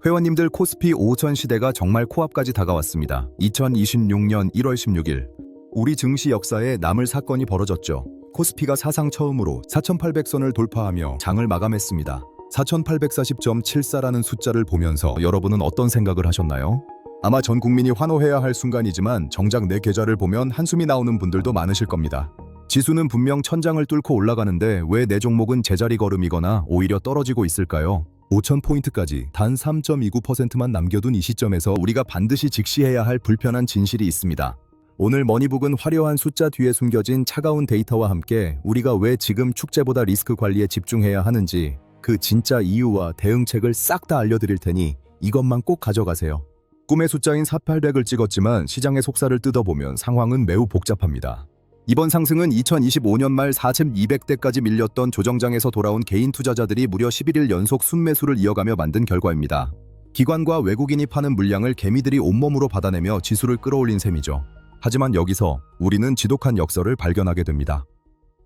회원님들 코스피 5000 시대가 정말 코앞까지 다가왔습니다. 2026년 1월 16일 우리 증시 역사에 남을 사건이 벌어졌죠. 코스피가 사상 처음으로 4800선을 돌파하며 장을 마감했습니다. 4840.74라는 숫자를 보면서 여러분은 어떤 생각을 하셨나요? 아마 전 국민이 환호해야 할 순간이지만 정작 내 계좌를 보면 한숨이 나오는 분들도 많으실 겁니다. 지수는 분명 천장을 뚫고 올라가는데 왜 내 종목은 제자리 걸음이거나 오히려 떨어지고 있을까요? 5000포인트까지 단 3.29%만 남겨둔 이 시점에서 우리가 반드시 직시해야 할 불편한 진실이 있습니다. 오늘 머니북은 화려한 숫자 뒤에 숨겨진 차가운 데이터와 함께 우리가 왜 지금 축제보다 리스크 관리에 집중해야 하는지 그 진짜 이유와 대응책을 싹 다 알려드릴 테니 이것만 꼭 가져가세요. 꿈의 숫자인 4800을 찍었지만 시장의 속살을 뜯어보면 상황은 매우 복잡합니다. 이번 상승은 2025년 말 4200대까지 밀렸던 조정장에서 돌아온 개인 투자자들이 무려 11일 연속 순매수를 이어가며 만든 결과입니다. 기관과 외국인이 파는 물량을 개미들이 온몸으로 받아내며 지수를 끌어올린 셈이죠. 하지만 여기서 우리는 지독한 역설을 발견하게 됩니다.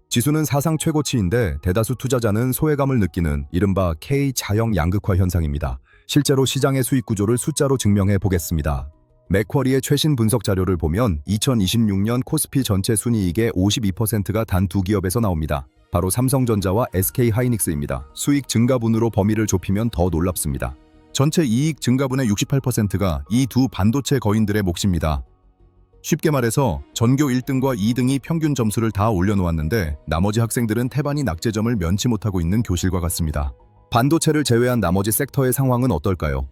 지수는 사상 최고치인데 대다수 투자자는 소외감을 느끼는 이른바 K자형 양극화 현상입니다. 실제로 시장의 수익 구조를 숫자로 증명해 보겠습니다. 맥쿼리의 최신 분석 자료를 보면 2026년 코스피 전체 순이익의 52%가 단 두 기업에서 나옵니다. 바로 삼성전자와 SK하이닉스입니다. 수익 증가분으로 범위를 좁히면 더 놀랍습니다. 전체 이익 증가분의 68%가 이 두 반도체 거인들의 몫입니다. 쉽게 말해서 전교 1등과 2등이 평균 점수를 다 올려놓았는데 나머지 학생들은 태반이 낙제점을 면치 못하고 있는 교실과 같습니다. 반도체를 제외한 나머지 섹터의 상황은 어떨까요?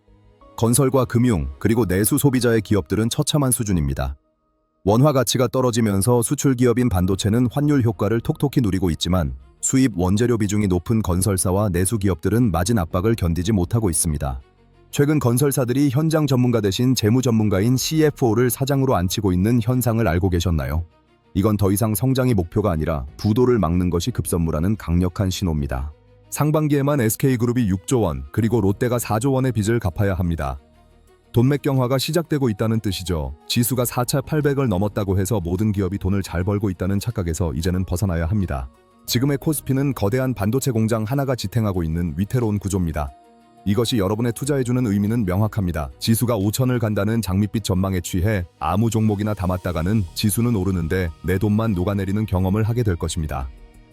건설과 금융, 그리고 내수 소비자의 기업들은 처참한 수준입니다. 원화 가치가 떨어지면서 수출 기업인 반도체는 환율 효과를 톡톡히 누리고 있지만 수입 원재료 비중이 높은 건설사와 내수 기업들은 마진 압박을 견디지 못하고 있습니다. 최근 건설사들이 현장 전문가 대신 재무 전문가인 CFO를 사장으로 앉히고 있는 현상을 알고 계셨나요? 이건 더 이상 성장이 목표가 아니라 부도를 막는 것이 급선무라는 강력한 신호입니다. 상반기에만 SK그룹이 6조 원, 그리고 롯데가 4조 원의 빚을 갚아야 합니다. 돈맥경화가 시작되고 있다는 뜻이죠. 지수가 4800을 넘었다고 해서 모든 기업이 돈을 잘 벌고 있다는 착각에서 이제는 벗어나야 합니다. 지금의 코스피는 거대한 반도체 공장 하나가 지탱하고 있는 위태로운 구조입니다. 이것이 여러분의 투자해주는 의미는 명확합니다. 지수가 5000을 간다는 장밋빛 전망에 취해 아무 종목이나 담았다가는 지수는 오르는데 내 돈만 녹아내리는 경험을 하게 될 것입니다.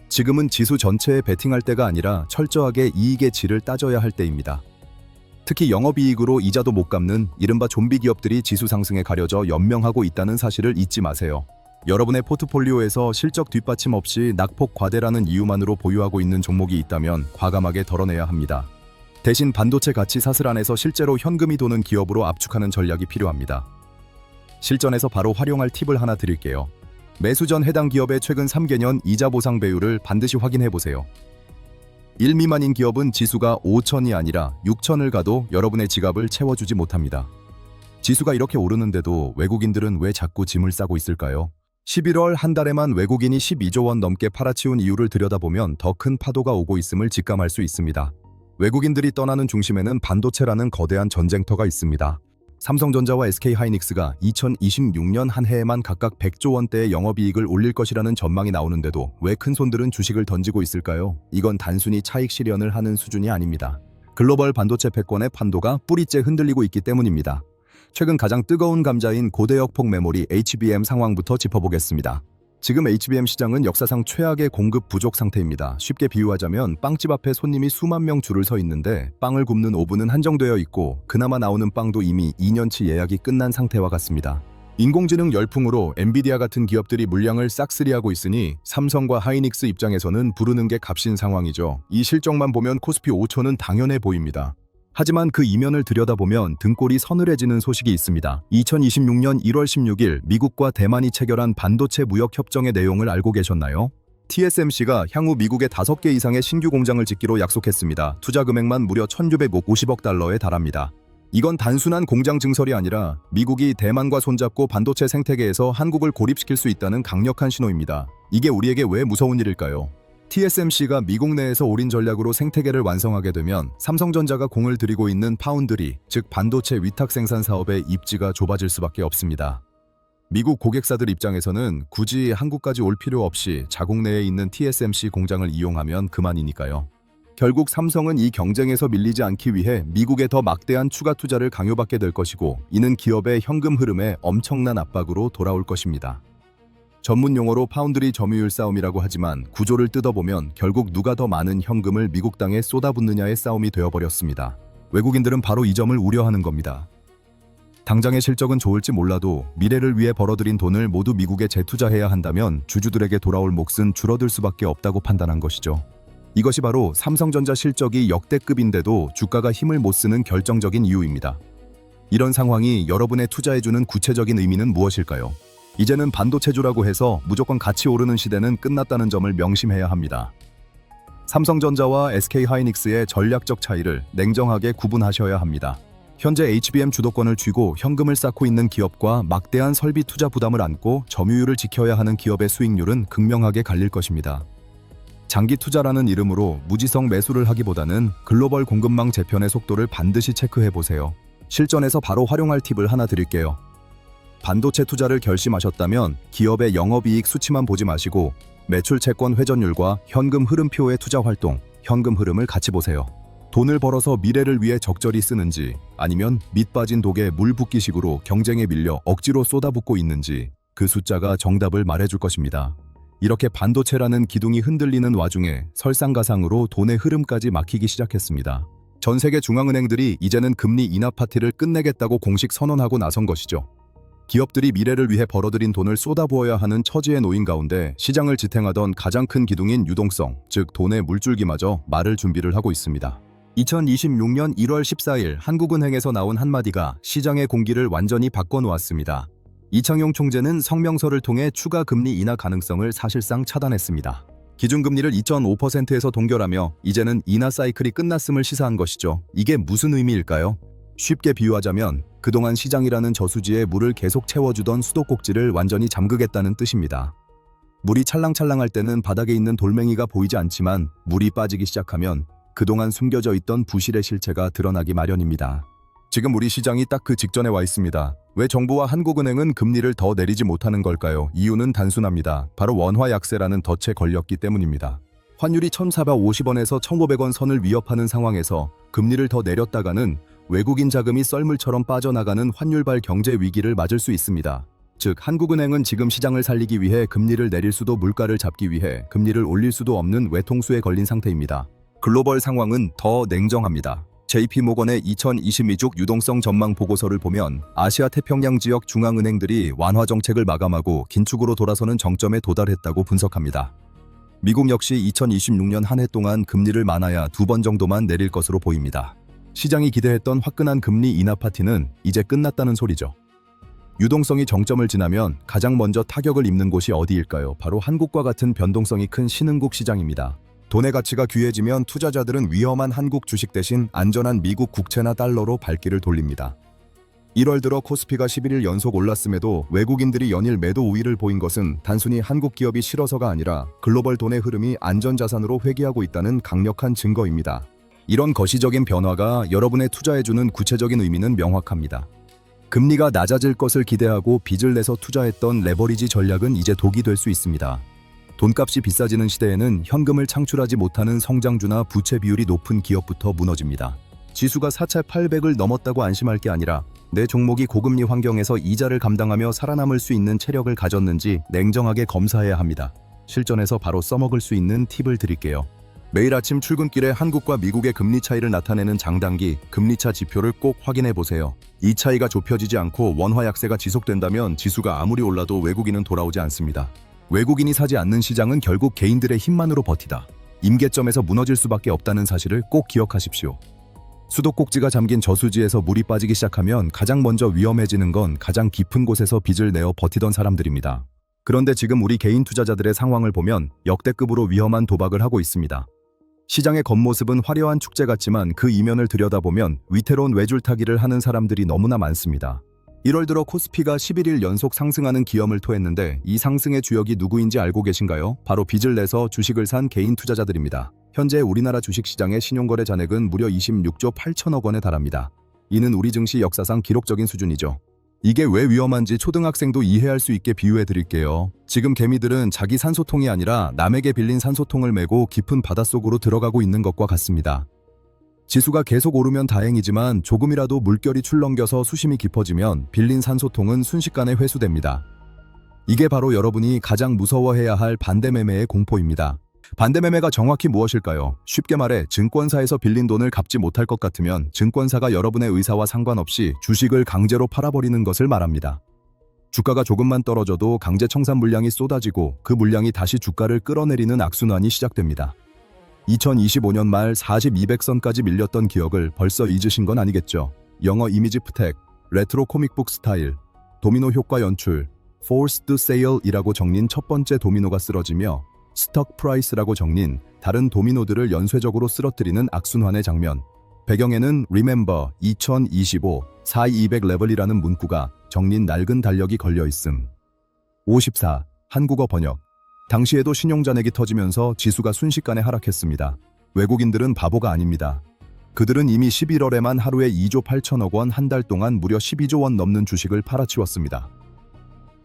지금은 지수 전체에 베팅할 때가 아니라 철저하게 이익의 질을 따져야 할 때입니다. 특히 영업이익으로 이자도 못 갚는 이른바 좀비 기업들이 지수 상승에 가려져 연명하고 있다는 사실을 잊지 마세요. 여러분의 포트폴리오에서 실적 뒷받침 없이 낙폭 과대라는 이유만으로 보유하고 있는 종목이 있다면 과감하게 덜어내야 합니다. 대신 반도체 가치 사슬 안에서 실제로 현금이 도는 기업으로 압축하는 전략이 필요합니다. 실전에서 바로 활용할 팁을 하나 드릴게요. 매수 전 해당 기업의 최근 3개년 이자 보상 배율을 반드시 확인해보세요. 1 미만인 기업은 지수가 5000이 아니라 6000을 가도 여러분의 지갑을 채워주지 못합니다. 지수가 이렇게 오르는데도 외국인들은 왜 자꾸 짐을 싸고 있을까요? 11월 한 달에만 외국인이 12조 원 넘게 팔아치운 이유를 들여다보면 더 큰 파도가 오고 있음을 직감할 수 있습니다. 외국인들이 떠나는 중심에는 반도체라는 거대한 전쟁터가 있습니다. 삼성전자와 SK하이닉스가 2026년 한 해에만 각각 100조 원대의 영업이익을 올릴 것이라는 전망이 나오는데도 왜 큰손들은 주식을 던지고 있을까요? 이건 단순히 차익 실현을 하는 수준이 아닙니다. 글로벌 반도체 패권의 판도가 뿌리째 흔들리고 있기 때문입니다. 최근 가장 뜨거운 감자인 고대역폭 메모리 HBM 상황부터 짚어보겠습니다. 지금 HBM 시장은 역사상 최악의 공급 부족 상태입니다. 쉽게 비유하자면 빵집 앞에 손님이 수만 명 줄을 서 있는데 빵을 굽는 오븐은 한정되어 있고 그나마 나오는 빵도 이미 2년치 예약이 끝난 상태와 같습니다. 인공지능 열풍으로 엔비디아 같은 기업들이 물량을 싹쓸이하고 있으니 삼성과 하이닉스 입장에서는 부르는 게 값인 상황이죠. 이 실적만 보면 코스피 5000은 당연해 보입니다. 하지만 그 이면을 들여다보면 등골이 서늘해지는 소식이 있습니다. 2026년 1월 16일 미국과 대만이 체결한 반도체 무역 협정의 내용을 알고 계셨나요? TSMC가 향후 미국에 5개 이상의 신규 공장을 짓기로 약속했습니다. 투자 금액만 무려 1650억 달러에 달합니다. 이건 단순한 공장 증설이 아니라 미국이 대만과 손잡고 반도체 생태계에서 한국을 고립시킬 수 있다는 강력한 신호입니다. 이게 우리에게 왜 무서운 일일까요? TSMC가 미국 내에서 올인 전략으로 생태계를 완성하게 되면 삼성전자가 공을 들이고 있는 파운드리, 즉 반도체 위탁 생산 사업의 입지가 좁아질 수밖에 없습니다. 미국 고객사들 입장에서는 굳이 한국까지 올 필요 없이 자국 내에 있는 TSMC 공장을 이용하면 그만이니까요. 결국 삼성은 이 경쟁에서 밀리지 않기 위해 미국에 더 막대한 추가 투자를 강요받게 될 것이고, 이는 기업의 현금 흐름에 엄청난 압박으로 돌아올 것입니다. 전문 용어로 파운드리 점유율 싸움이라고 하지만 구조를 뜯어보면 결국 누가 더 많은 현금을 미국 땅에 쏟아붓느냐의 싸움이 되어버렸습니다. 외국인들은 바로 이 점을 우려하는 겁니다. 당장의 실적은 좋을지 몰라도 미래를 위해 벌어들인 돈을 모두 미국에 재투자해야 한다면 주주들에게 돌아올 몫은 줄어들 수밖에 없다고 판단한 것이죠. 이것이 바로 삼성전자 실적이 역대급인데도 주가가 힘을 못 쓰는 결정적인 이유입니다. 이런 상황이 여러분의 투자해주는 구체적인 의미는 무엇일까요? 이제는 반도체주라고 해서 무조건 같이 오르는 시대는 끝났다는 점을 명심해야 합니다. 삼성전자와 SK하이닉스의 전략적 차이를 냉정하게 구분하셔야 합니다. 현재 HBM 주도권을 쥐고 현금을 쌓고 있는 기업과 막대한 설비 투자 부담을 안고 점유율을 지켜야 하는 기업의 수익률은 극명하게 갈릴 것입니다. 장기 투자라는 이름으로 무지성 매수를 하기보다는 글로벌 공급망 재편의 속도를 반드시 체크해보세요. 실전에서 바로 활용할 팁을 하나 드릴게요. 반도체 투자를 결심하셨다면 기업의 영업이익 수치만 보지 마시고 매출 채권 회전율과 현금 흐름표의 투자 활동, 현금 흐름을 같이 보세요. 돈을 벌어서 미래를 위해 적절히 쓰는지, 아니면 밑 빠진 독에 물 붓기식으로 경쟁에 밀려 억지로 쏟아붓고 있는지 그 숫자가 정답을 말해줄 것입니다. 이렇게 반도체라는 기둥이 흔들리는 와중에 설상가상으로 돈의 흐름까지 막히기 시작했습니다. 전 세계 중앙은행들이 이제는 금리 인하 파티를 끝내겠다고 공식 선언하고 나선 것이죠. 기업들이 미래를 위해 벌어들인 돈을 쏟아부어야 하는 처지에 놓인 가운데 시장을 지탱하던 가장 큰 기둥인 유동성, 즉 돈의 물줄기마저 마를 준비를 하고 있습니다. 2026년 1월 14일 한국은행에서 나온 한마디가 시장의 공기를 완전히 바꿔놓았습니다. 이창용 총재는 성명서를 통해 추가 금리 인하 가능성을 사실상 차단했습니다. 기준금리를 2.5%에서 동결하며 이제는 인하 사이클이 끝났음을 시사한 것이죠. 이게 무슨 의미일까요? 쉽게 비유하자면 그동안 시장이라는 저수지에 물을 계속 채워주던 수도꼭지를 완전히 잠그겠다는 뜻입니다. 물이 찰랑찰랑할 때는 바닥에 있는 돌멩이가 보이지 않지만 물이 빠지기 시작하면 그동안 숨겨져 있던 부실의 실체가 드러나기 마련입니다. 지금 우리 시장이 딱 그 직전에 와 있습니다. 왜 정부와 한국은행은 금리를 더 내리지 못하는 걸까요? 이유는 단순합니다. 바로 원화 약세라는 덫에 걸렸기 때문입니다. 환율이 1,450원에서 1,500원 선을 위협하는 상황에서 금리를 더 내렸다가는 외국인 자금이 썰물처럼 빠져나가는 환율발 경제 위기를 맞을 수 있습니다. 즉, 한국은행은 지금 시장을 살리기 위해 금리를 내릴 수도 물가를 잡기 위해 금리를 올릴 수도 없는 외통수에 걸린 상태입니다. 글로벌 상황은 더 냉정합니다. JP모건의 2022주 유동성 전망 보고서를 보면 아시아 태평양 지역 중앙은행들이 완화 정책을 마감하고 긴축으로 돌아서는 정점에 도달했다고 분석합니다. 미국 역시 2026년 한 해 동안 금리를 많아야 2번 정도만 내릴 것으로 보입니다. 시장이 기대했던 화끈한 금리 인하 파티는 이제 끝났다는 소리죠. 유동성이 정점을 지나면 가장 먼저 타격을 입는 곳이 어디일까요? 바로 한국과 같은 변동성이 큰 신흥국 시장입니다. 돈의 가치가 귀해지면 투자자들은 위험한 한국 주식 대신 안전한 미국 국채나 달러로 발길을 돌립니다. 1월 들어 코스피가 11일 연속 올랐음에도 외국인들이 연일 매도 우위를 보인 것은 단순히 한국 기업이 싫어서가 아니라 글로벌 돈의 흐름이 안전자산으로 회귀하고 있다는 강력한 증거입니다. 이런 거시적인 변화가 여러분의 투자해주는 구체적인 의미는 명확합니다. 금리가 낮아질 것을 기대하고 빚을 내서 투자했던 레버리지 전략은 이제 독이 될 수 있습니다. 돈값이 비싸지는 시대에는 현금을 창출하지 못하는 성장주나 부채 비율이 높은 기업부터 무너집니다. 지수가 4,800을 넘었다고 안심할 게 아니라 내 종목이 고금리 환경에서 이자를 감당하며 살아남을 수 있는 체력을 가졌는지 냉정하게 검사해야 합니다. 실전에서 바로 써먹을 수 있는 팁을 드릴게요. 매일 아침 출근길에 한국과 미국의 금리 차이를 나타내는 장단기 금리차 지표를 꼭 확인해 보세요. 이 차이가 좁혀지지 않고 원화 약세가 지속된다면 지수가 아무리 올라도 외국인은 돌아오지 않습니다. 외국인이 사지 않는 시장은 결국 개인들의 힘만으로 버티다. 임계점에서 무너질 수밖에 없다는 사실을 꼭 기억하십시오. 수도꼭지가 잠긴 저수지에서 물이 빠지기 시작하면 가장 먼저 위험해지는 건 가장 깊은 곳에서 빚을 내어 버티던 사람들입니다. 그런데 지금 우리 개인 투자자들의 상황을 보면 역대급으로 위험한 도박을 하고 있습니다. 시장의 겉모습은 화려한 축제 같지만 그 이면을 들여다보면 위태로운 외줄타기를 하는 사람들이 너무나 많습니다. 1월 들어 코스피가 11일 연속 상승하는 기염을 토했는데 이 상승의 주역이 누구인지 알고 계신가요? 바로 빚을 내서 주식을 산 개인 투자자들입니다. 현재 우리나라 주식시장의 신용거래 잔액은 무려 26조 8천억 원에 달합니다. 이는 우리 증시 역사상 기록적인 수준이죠. 이게 왜 위험한지 초등학생도 이해할 수 있게 비유해 드릴게요. 지금 개미들은 자기 산소통이 아니라 남에게 빌린 산소통을 메고 깊은 바닷속으로 들어가고 있는 것과 같습니다. 지수가 계속 오르면 다행이지만 조금이라도 물결이 출렁겨서 수심이 깊어지면 빌린 산소통은 순식간에 회수됩니다. 이게 바로 여러분이 가장 무서워해야 할 반대매매의 공포입니다. 반대매매가 정확히 무엇일까요? 쉽게 말해 증권사에서 빌린 돈을 갚지 못할 것 같으면 증권사가 여러분의 의사와 상관없이 주식을 강제로 팔아버리는 것을 말합니다. 주가가 조금만 떨어져도 강제 청산 물량이 쏟아지고 그 물량이 다시 주가를 끌어내리는 악순환이 시작됩니다. 2025년 말 4200선까지 밀렸던 기억을 벌써 잊으신 건 아니겠죠? 영어 이미지 프텍, 레트로 코믹북 스타일, 도미노 효과 연출, forced sale이라고 적린 첫 번째 도미노가 쓰러지며 스톡 프라이스라고 적린 다른 도미노들을 연쇄적으로 쓰러뜨리는 악순환의 장면. 배경에는 Remember 2025 4200 레벨이라는 문구가 적린 낡은 달력이 걸려 있음. 54. 한국어 번역. 당시에도 신용잔액이 터지면서 지수가 순식간에 하락했습니다. 외국인들은 바보가 아닙니다. 그들은 이미 11월에만 하루에 2조 8천억 원, 한 달 동안 무려 12조 원 넘는 주식을 팔아치웠습니다.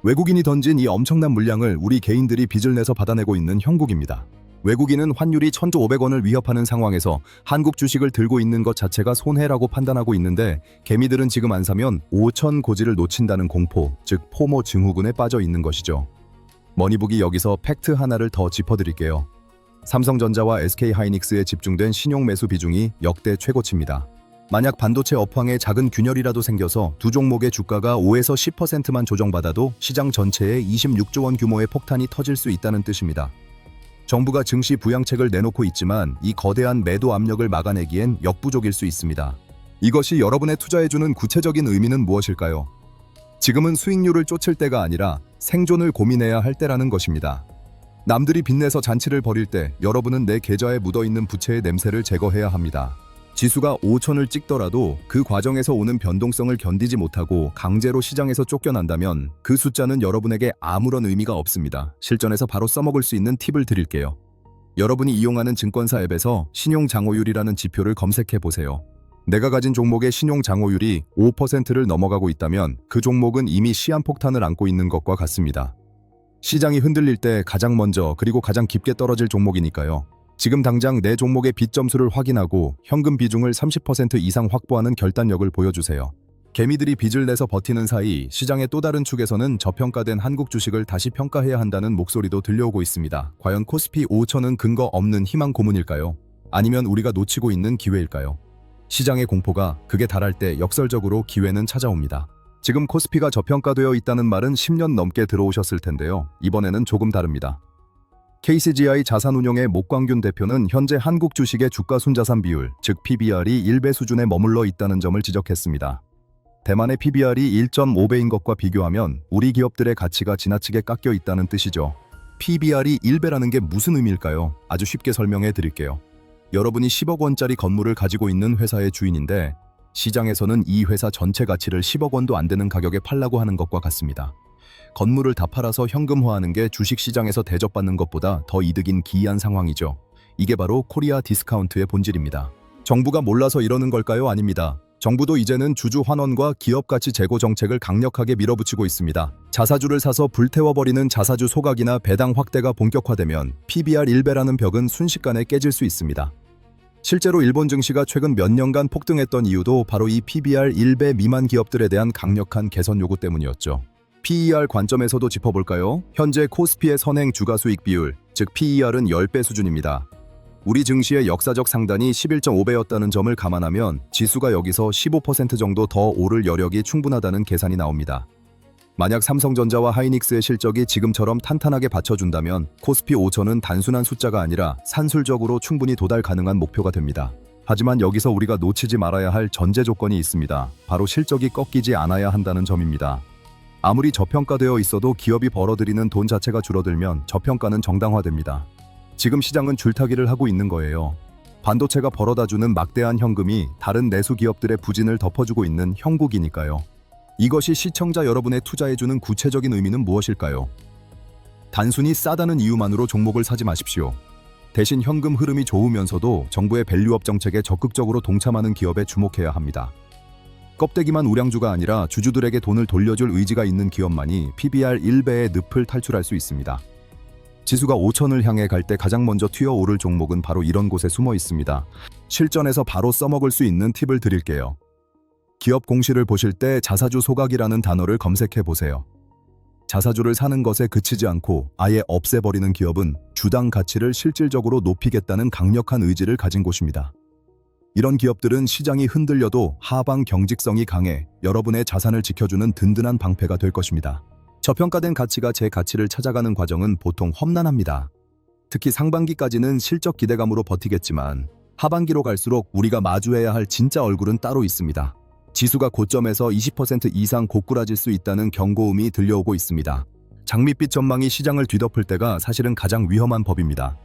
외국인이 던진 이 엄청난 물량을 우리 개인들이 빚을 내서 받아내고 있는 형국입니다. 외국인은 환율이 1,500원을 위협하는 상황에서 한국 주식을 들고 있는 것 자체가 손해라고 판단하고 있는데 개미들은 지금 안 사면 5천 고지를 놓친다는 공포, 즉 포모 증후군에 빠져 있는 것이죠. 머니북이 여기서 팩트 하나를 더 짚어드릴게요. 삼성전자와 SK하이닉스에 집중된 신용 매수 비중이 역대 최고치입니다. 만약 반도체 업황에 작은 균열이라도 생겨서 두 종목의 주가가 5에서 10%만 조정받아도 시장 전체에 26조 원 규모의 폭탄이 터질 수 있다는 뜻입니다. 정부가 증시 부양책을 내놓고 있지만 이 거대한 매도 압력을 막아내기엔 역부족일 수 있습니다. 이것이 여러분의 투자해주는 구체적인 의미는 무엇일까요? 지금은 수익률을 쫓을 때가 아니라 생존을 고민해야 할 때라는 것입니다. 남들이 빚내서 잔치를 벌일 때 여러분은 내 계좌에 묻어있는 부채의 냄새를 제거해야 합니다. 지수가 5천을 찍더라도 그 과정에서 오는 변동성을 견디지 못하고 강제로 시장에서 쫓겨난다면 그 숫자는 여러분에게 아무런 의미가 없습니다. 실전에서 바로 써먹을 수 있는 팁을 드릴게요. 여러분이 이용하는 증권사 앱에서 신용장호율이라는 지표를 검색해 보세요. 내가 가진 종목의 신용장호율이 5%를 넘어가고 있다면 그 종목은 이미 시한폭탄을 안고 있는 것과 같습니다. 시장이 흔들릴 때 가장 먼저 그리고 가장 깊게 떨어질 종목이니까요. 지금 당장 내 종목의 빚 점수를 확인하고 현금 비중을 30% 이상 확보하는 결단력을 보여주세요. 개미들이 빚을 내서 버티는 사이 시장의 또 다른 축에서는 저평가된 한국 주식을 다시 평가해야 한다는 목소리도 들려오고 있습니다. 과연 코스피 5천은 근거 없는 희망 고문일까요? 아니면 우리가 놓치고 있는 기회일까요? 시장의 공포가 극에 달할 때 역설적으로 기회는 찾아옵니다. 지금 코스피가 저평가되어 있다는 말은 10년 넘게 들어오셨을 텐데요. 이번에는 조금 다릅니다. KCGI 자산운용의 목광균 대표는 현재 한국 주식의 주가 순자산 비율, 즉 PBR이 1배 수준에 머물러 있다는 점을 지적했습니다. 대만의 PBR이 1.5배인 것과 비교하면 우리 기업들의 가치가 지나치게 깎여 있다는 뜻이죠. PBR이 1배라는 게 무슨 의미일까요? 아주 쉽게 설명해 드릴게요. 여러분이 10억 원짜리 건물을 가지고 있는 회사의 주인인데 시장에서는 이 회사 전체 가치를 10억 원도 안 되는 가격에 팔라고 하는 것과 같습니다. 건물을 다 팔아서 현금화하는 게 주식시장에서 대접받는 것보다 더 이득인 기이한 상황이죠. 이게 바로 코리아 디스카운트의 본질입니다. 정부가 몰라서 이러는 걸까요? 아닙니다. 정부도 이제는 주주 환원과 기업 가치 제고 정책을 강력하게 밀어붙이고 있습니다. 자사주를 사서 불태워버리는 자사주 소각이나 배당 확대가 본격화되면 PBR 1배라는 벽은 순식간에 깨질 수 있습니다. 실제로 일본 증시가 최근 몇 년간 폭등했던 이유도 바로 이 PBR 1배 미만 기업들에 대한 강력한 개선 요구 때문이었죠. PER 관점에서도 짚어볼까요? 현재 코스피의 선행 주가 수익 비율, 즉 PER은 10배 수준입니다. 우리 증시의 역사적 상단이 11.5배였다는 점을 감안하면 지수가 여기서 15% 정도 더 오를 여력이 충분하다는 계산이 나옵니다. 만약 삼성전자와 하이닉스의 실적이 지금처럼 탄탄하게 받쳐준다면 코스피 5천은 단순한 숫자가 아니라 산술적으로 충분히 도달 가능한 목표가 됩니다. 하지만 여기서 우리가 놓치지 말아야 할 전제 조건이 있습니다. 바로 실적이 꺾이지 않아야 한다는 점입니다. 아무리 저평가되어 있어도 기업이 벌어들이는 돈 자체가 줄어들면 저평가는 정당화됩니다. 지금 시장은 줄타기를 하고 있는 거예요. 반도체가 벌어다주는 막대한 현금이 다른 내수 기업들의 부진을 덮어주고 있는 형국이니까요. 이것이 시청자 여러분의 투자해주는 구체적인 의미는 무엇일까요? 단순히 싸다는 이유만으로 종목을 사지 마십시오. 대신 현금 흐름이 좋으면서도 정부의 밸류업 정책에 적극적으로 동참하는 기업에 주목해야 합니다. 껍데기만 우량주가 아니라 주주들에게 돈을 돌려줄 의지가 있는 기업만이 PBR 1배의 늪을 탈출할 수 있습니다. 지수가 5천을 향해 갈 때 가장 먼저 튀어오를 종목은 바로 이런 곳에 숨어 있습니다. 실전에서 바로 써먹을 수 있는 팁을 드릴게요. 기업 공시를 보실 때 자사주 소각이라는 단어를 검색해 보세요. 자사주를 사는 것에 그치지 않고 아예 없애버리는 기업은 주당 가치를 실질적으로 높이겠다는 강력한 의지를 가진 곳입니다. 이런 기업들은 시장이 흔들려도 하방 경직성이 강해 여러분의 자산을 지켜주는 든든한 방패가 될 것입니다. 저평가된 가치가 제 가치를 찾아가는 과정은 보통 험난합니다. 특히 상반기까지는 실적 기대감으로 버티겠지만 하반기로 갈수록 우리가 마주해야 할 진짜 얼굴은 따로 있습니다. 지수가 고점에서 20% 이상 고꾸라질 수 있다는 경고음이 들려오고 있습니다. 장밋빛 전망이 시장을 뒤덮을 때가 사실은 가장 위험한 법입니다.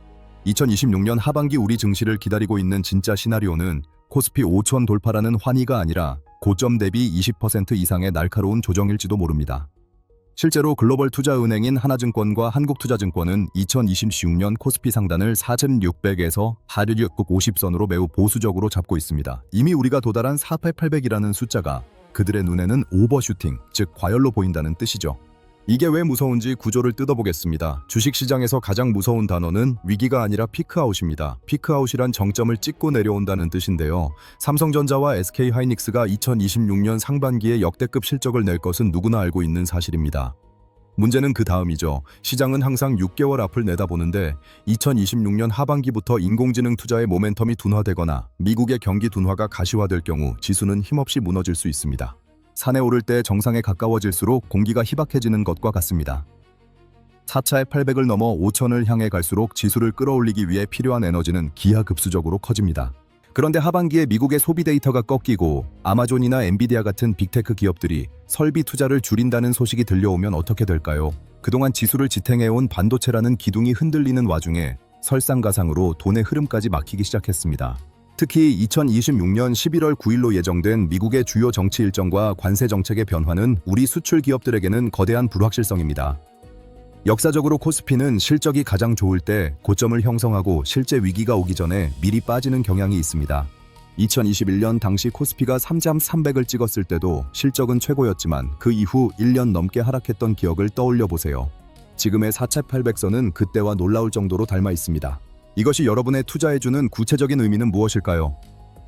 2026년 하반기 우리 증시를 기다리고 있는 진짜 시나리오는 코스피 5천 돌파라는 환희가 아니라 고점 대비 20% 이상의 날카로운 조정일지도 모릅니다. 실제로 글로벌 투자은행인 하나증권과 한국투자증권은 2026년 코스피 상단을 4,600에서 4,650선으로 매우 보수적으로 잡고 있습니다. 이미 우리가 도달한 4,800이라는 숫자가 그들의 눈에는 오버슈팅, 즉 과열로 보인다는 뜻이죠. 이게 왜 무서운지 구조를 뜯어보겠습니다. 주식시장에서 가장 무서운 단어는 위기가 아니라 피크아웃입니다. 피크아웃이란 정점을 찍고 내려온다는 뜻인데요. 삼성전자와 SK하이닉스가 2026년 상반기에 역대급 실적을 낼 것은 누구나 알고 있는 사실입니다. 문제는 그 다음이죠. 시장은 항상 6개월 앞을 내다보는데 2026년 하반기부터 인공지능 투자의 모멘텀이 둔화되거나 미국의 경기 둔화가 가시화될 경우 지수는 힘없이 무너질 수 있습니다. 산에 오를 때 정상에 가까워질수록 공기가 희박해지는 것과 같습니다. 4차의 800을 넘어 5천을 향해 갈수록 지수를 끌어올리기 위해 필요한 에너지는 기하급수적으로 커집니다. 그런데 하반기에 미국의 소비 데이터가 꺾이고 아마존이나 엔비디아 같은 빅테크 기업들이 설비 투자를 줄인다는 소식이 들려오면 어떻게 될까요? 그동안 지수를 지탱해온 반도체라는 기둥이 흔들리는 와중에 설상가상으로 돈의 흐름까지 막히기 시작했습니다. 특히 2026년 11월 9일로 예정된 미국의 주요 정치 일정과 관세 정책의 변화는 우리 수출 기업들에게는 거대한 불확실성입니다. 역사적으로 코스피는 실적이 가장 좋을 때 고점을 형성하고 실제 위기가 오기 전에 미리 빠지는 경향이 있습니다. 2021년 당시 코스피가 3,300을 찍었을 때도 실적은 최고였지만 그 이후 1년 넘게 하락했던 기억을 떠올려 보세요. 지금의 4,800선은 그때와 놀라울 정도로 닮아 있습니다. 이것이 여러분의 투자해주는 구체적인 의미는 무엇일까요?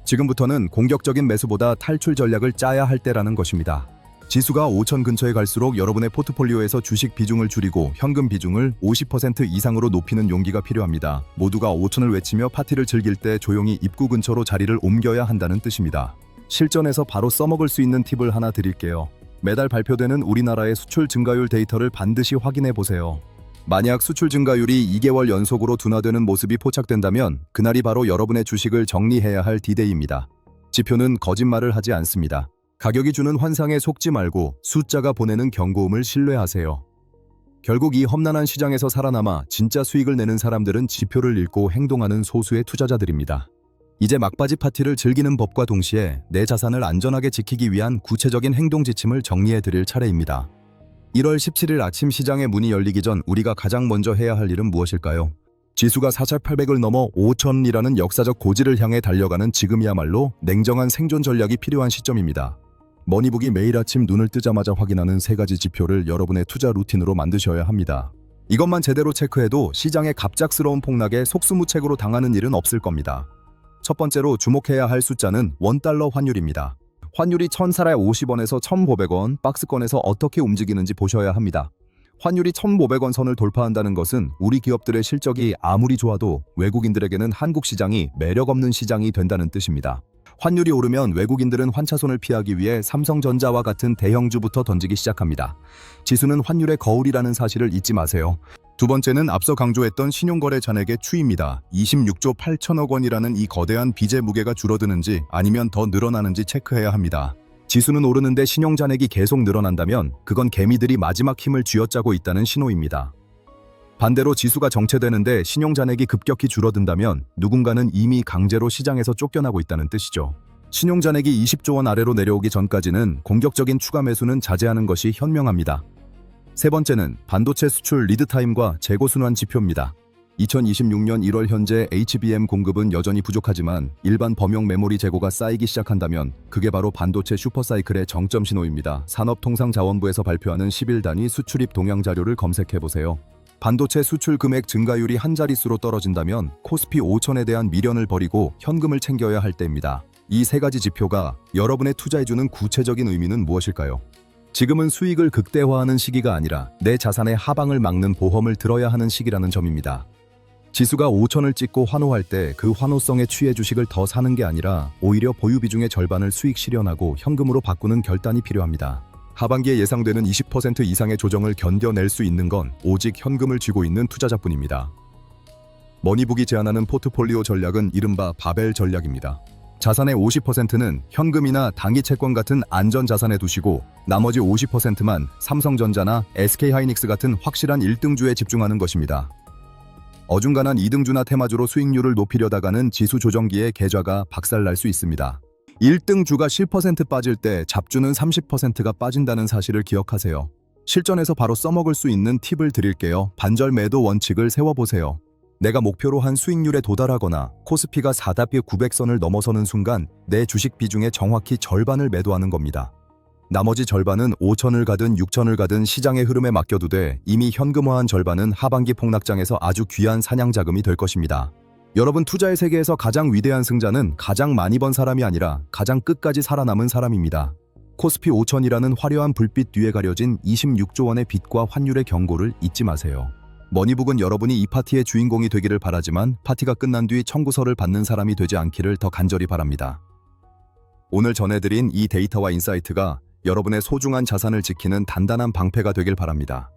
지금부터는 공격적인 매수보다 탈출 전략을 짜야 할 때라는 것입니다. 지수가 5천 근처에 갈수록 여러분의 포트폴리오에서 주식 비중을 줄이고 현금 비중을 50% 이상으로 높이는 용기가 필요합니다. 모두가 5천을 외치며 파티를 즐길 때 조용히 입구 근처로 자리를 옮겨야 한다는 뜻입니다. 실전에서 바로 써먹을 수 있는 팁을 하나 드릴게요. 매달 발표되는 우리나라의 수출 증가율 데이터를 반드시 확인해 보세요. 만약 수출 증가율이 2개월 연속으로 둔화되는 모습이 포착된다면 그날이 바로 여러분의 주식을 정리해야 할 D-Day입니다. 지표는 거짓말을 하지 않습니다. 가격이 주는 환상에 속지 말고 숫자가 보내는 경고음을 신뢰하세요. 결국 이 험난한 시장에서 살아남아 진짜 수익을 내는 사람들은 지표를 읽고 행동하는 소수의 투자자들입니다. 이제 막바지 파티를 즐기는 법과 동시에 내 자산을 안전하게 지키기 위한 구체적인 행동 지침을 정리해 드릴 차례입니다. 1월 17일 아침 시장의 문이 열리기 전 우리가 가장 먼저 해야 할 일은 무엇일까요? 지수가 4,800을 넘어 5천이라는 역사적 고지를 향해 달려가는 지금이야말로 냉정한 생존 전략이 필요한 시점입니다. 머니북이 매일 아침 눈을 뜨자마자 확인하는 3가지 지표를 여러분의 투자 루틴으로 만드셔야 합니다. 이것만 제대로 체크해도 시장의 갑작스러운 폭락에 속수무책으로 당하는 일은 없을 겁니다. 첫 번째로 주목해야 할 숫자는 원달러 환율입니다. 환율이 1,450원에서 1,500원 박스권에서 어떻게 움직이는지 보셔야 합니다. 환율이 1,500원 선을 돌파한다는 것은 우리 기업들의 실적이 아무리 좋아도 외국인들에게는 한국 시장이 매력 없는 시장이 된다는 뜻입니다. 환율이 오르면 외국인들은 환차손을 피하기 위해 삼성전자와 같은 대형주부터 던지기 시작합니다. 지수는 환율의 거울이라는 사실을 잊지 마세요. 두 번째는 앞서 강조했던 신용거래 잔액의 추이입니다. 26조 8천억 원이라는 이 거대한 빚의 무게가 줄어드는지 아니면 더 늘어나는지 체크해야 합니다. 지수는 오르는데 신용 잔액이 계속 늘어난다면 그건 개미들이 마지막 힘을 쥐어짜고 있다는 신호입니다. 반대로 지수가 정체되는데 신용 잔액이 급격히 줄어든다면 누군가는 이미 강제로 시장에서 쫓겨나고 있다는 뜻이죠. 신용 잔액이 20조 원 아래로 내려오기 전까지는 공격적인 추가 매수는 자제하는 것이 현명합니다. 세 번째는 반도체 수출 리드타임과 재고순환 지표입니다. 2026년 1월 현재 HBM 공급은 여전히 부족하지만 일반 범용 메모리 재고가 쌓이기 시작한다면 그게 바로 반도체 슈퍼사이클의 정점 신호입니다. 산업통상자원부에서 발표하는 10일 단위 수출입 동향 자료를 검색해보세요. 반도체 수출 금액 증가율이 한 자릿수로 떨어진다면 코스피 5천에 대한 미련을 버리고 현금을 챙겨야 할 때입니다. 이 세 가지 지표가 여러분의 투자해주는 구체적인 의미는 무엇일까요? 지금은 수익을 극대화하는 시기가 아니라 내 자산의 하방을 막는 보험을 들어야 하는 시기라는 점입니다. 지수가 5천을 찍고 환호할 때 그 환호성에 취해 주식을 더 사는 게 아니라 오히려 보유 비중의 절반을 수익 실현하고 현금으로 바꾸는 결단이 필요합니다. 하반기에 예상되는 20% 이상의 조정을 견뎌낼 수 있는 건 오직 현금을 쥐고 있는 투자자뿐입니다. 머니북이 제안하는 포트폴리오 전략은 이른바 바벨 전략입니다. 자산의 50%는 현금이나 단기 채권 같은 안전 자산에 두시고 나머지 50%만 삼성전자나 SK하이닉스 같은 확실한 1등주에 집중하는 것입니다. 어중간한 2등주나 테마주로 수익률을 높이려다가는 지수 조정기에 계좌가 박살날 수 있습니다. 1등주가 10% 빠질 때 잡주는 30%가 빠진다는 사실을 기억하세요. 실전에서 바로 써먹을 수 있는 팁을 드릴게요. 반절 매도 원칙을 세워보세요. 내가 목표로 한 수익률에 도달하거나 코스피가 4답 900선을 넘어서는 순간 내 주식 비중의 정확히 절반을 매도하는 겁니다. 나머지 절반은 5천을 가든 6천을 가든 시장의 흐름에 맡겨두되 이미 현금화한 절반은 하반기 폭락장에서 아주 귀한 사냥 자금이 될 것입니다. 여러분, 투자의 세계에서 가장 위대한 승자는 가장 많이 번 사람이 아니라 가장 끝까지 살아남은 사람입니다. 코스피 5천이라는 화려한 불빛 뒤에 가려진 26조 원의 빚과 환율의 경고를 잊지 마세요. 머니북은 여러분이 이 파티의 주인공이 되기를 바라지만 파티가 끝난 뒤 청구서를 받는 사람이 되지 않기를 더 간절히 바랍니다. 오늘 전해드린 이 데이터와 인사이트가 여러분의 소중한 자산을 지키는 단단한 방패가 되길 바랍니다.